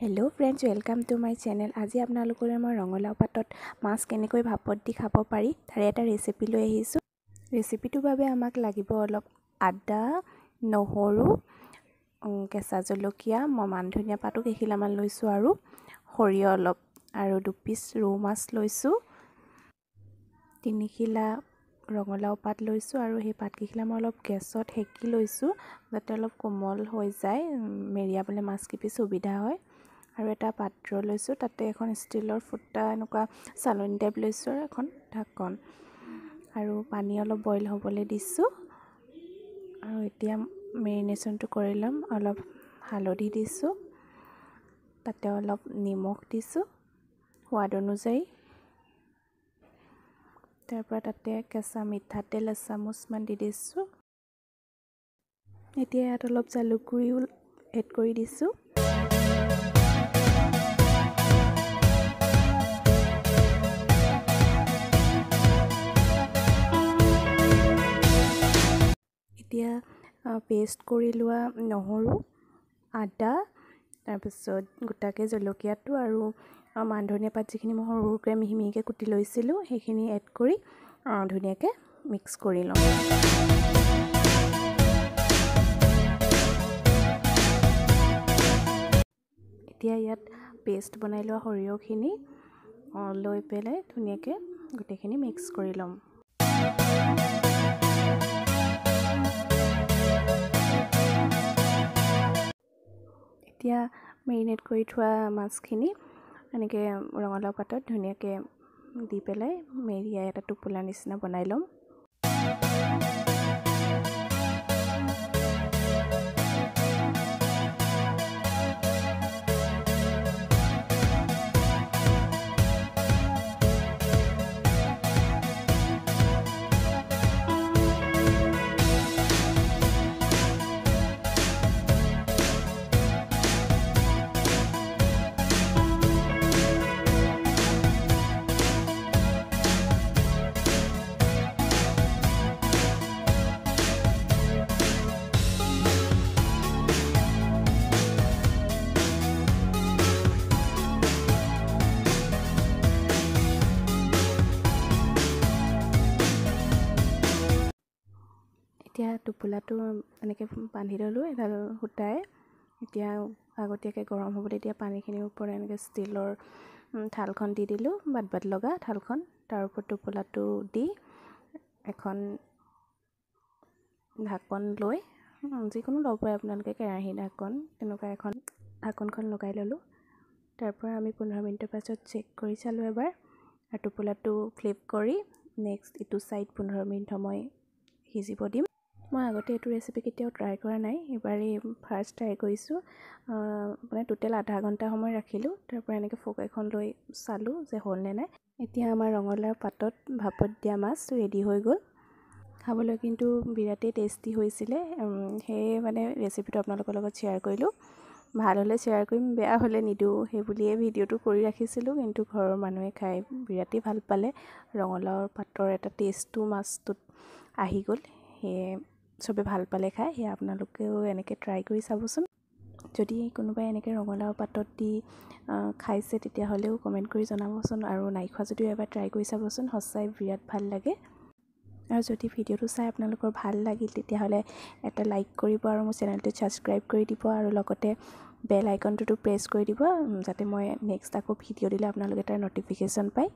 Hello friends, welcome to my channel. আজি আপোনালোকলৈ মই ৰঙালাও পাতত মাছ কেনেকৈ ভাপত দি খাব পাৰি তাৰে এটা ৰেচিপি লৈ আহিছোঁ। ৰেচিপিটোৰ বাবে আমাক লাগিব অলপ আদা, নহৰু, কেঁচা জলকীয়া, মই মান ধনিয়া পাতো কেইখিলামান লৈছোঁ আৰু সৰিয়হ অলপ আৰু 2 পিচ ৰৌ মাছ লৈছোঁ, 3 খিলা ৰঙালাও পাত লৈছোঁ আৰু সেই পাত কেইখিলা মই অলপ গেছত সেকি লৈছোঁ যাতে অলপ কোমল হৈ যায়, মেৰিয়াবলৈ মাছ কিপি সুবিধা হয়। আৰু এটা পাত্ৰ লৈছোঁ, তাতে এখন ষ্টিলৰ ফুটা এনেকুৱা চালনী টাইপ লৈছোঁ আৰু এখন ঢাকন আৰু পানী অলপ বইল হ'বলৈ দিছোঁ। আৰু এতিয়া মেৰিনেশ্যনটো কৰি ল'ম। অলপ হালধি দিছোঁ, তাতে অলপ নিমখ দিছোঁ সোৱাদ অনুযায়ী, তাৰপৰা তাতে কেঁচা মিঠাতেল এচামুচমান দি দিছোঁ। এতিয়া ইয়াত অলপ জালুক গুড়িও এড কৰি দিছোঁ। এতিয়া পেষ্ট কৰি লোৱা নহৰু, আদা, তাৰপিছত গোটাকৈ জলকীয়াটো আৰু মান ধনিয়া পাত যিখিনি মই সৰু সৰুকৈ মিহি মিহিকৈ কুটি লৈছিলোঁ সেইখিনি এড কৰি ধুনীয়াকৈ মিক্স কৰি লওঁ। এতিয়া ইয়াত পেষ্ট বনাই লোৱা সৰিয়হখিনি লৈ পেলাই ধুনীয়াকৈ গোটেইখিনি মিক্স কৰি ল'ম। এতিয়া মেৰিনেট কৰি থোৱা মাছখিনি এনেকৈ ৰঙালাও পাতত ধুনীয়াকৈ দি পেলাই মেৰিয়াই এটা টোপোলা নিচিনা বনাই ল'ম। এতিয়া টোপোলাটো এনেকৈ বান্ধি ল'লোঁ এডাল সূতাই। এতিয়া আগতীয়াকৈ গৰম হ'বলৈ দিয়া পানীখিনিৰ ওপৰত এনেকৈ ষ্টিলৰ থালখন দি দিলোঁ, বাট লগা থালখন, তাৰ ওপৰত টোপোলাটো দি এখন ঢাকন লৈ, যিকোনো ল'ব পাৰে আপোনালোকে, কেৰাহী ঢাকন, তেনেকুৱা এখন ঢাকনখন লগাই ল'লোঁ। তাৰপৰা আমি 15 মিনিটৰ পাছত চেক কৰি চালোঁ এবাৰ, আৰু টোপোলাটো ফ্লিপ কৰি নেক্সট ইটো ছাইড 15 মিনিট সময় সিজিব দিম। মই আগতে এইটো ৰেচিপি কেতিয়াও ট্ৰাই কৰা নাই, এইবাৰেই ফাৰ্ষ্ট ট্ৰাই কৰিছোঁ। মানে টোটেল আধা ঘণ্টা সময় ৰাখিলোঁ, তাৰপৰা এনেকৈ ফোক এখন লৈ চালোঁ যে হ'লনে নাই। এতিয়া আমাৰ ৰঙালাও পাতত ভাপত দিয়া মাছ ৰেডি হৈ গ'ল। খাবলৈ কিন্তু বিৰাটেই টেষ্টি হৈছিলে, সেয়ে মানে ৰেচিপিটো আপোনালোকৰ লগত শ্বেয়াৰ কৰিলোঁ। ভাল হ'লে শ্বেয়াৰ কৰিম, বেয়া হ'লে নিদিওঁ, সেই বুলিয়ে ভিডিঅ'টো কৰি ৰাখিছিলোঁ, কিন্তু ঘৰৰ মানুহে খাই বিৰাটেই ভাল পালে। ৰঙালাওৰ পাতৰ এটা টেষ্টটো মাছটোত আহি গ'ল, সেয়ে চবে ভাল পালে খাই। সেয়া আপোনালোকেও এনেকৈ ট্ৰাই কৰি চাবচোন। যদি কোনোবাই এনেকৈ ৰঙালাও পাতত দি খাইছে তেতিয়াহ'লেও কমেণ্ট কৰি জনাবচোন, আৰু নাই খোৱা যদিও এবাৰ ট্ৰাই কৰি চাবচোন, সঁচাই বিৰাট ভাল লাগে। আৰু যদি ভিডিঅ'টো চাই আপোনালোকৰ ভাল লাগিল তেতিয়াহ'লে এটা লাইক কৰিব আৰু মোৰ চেনেলটো ছাবস্ক্ৰাইব কৰি দিব, আৰু লগতে বেল আইকনটোতো প্ৰেছ কৰি দিব যাতে মই নেক্সট আকৌ ভিডিঅ' দিলে আপোনালোকে তাৰ ন'টিফিকেশ্যন পায়।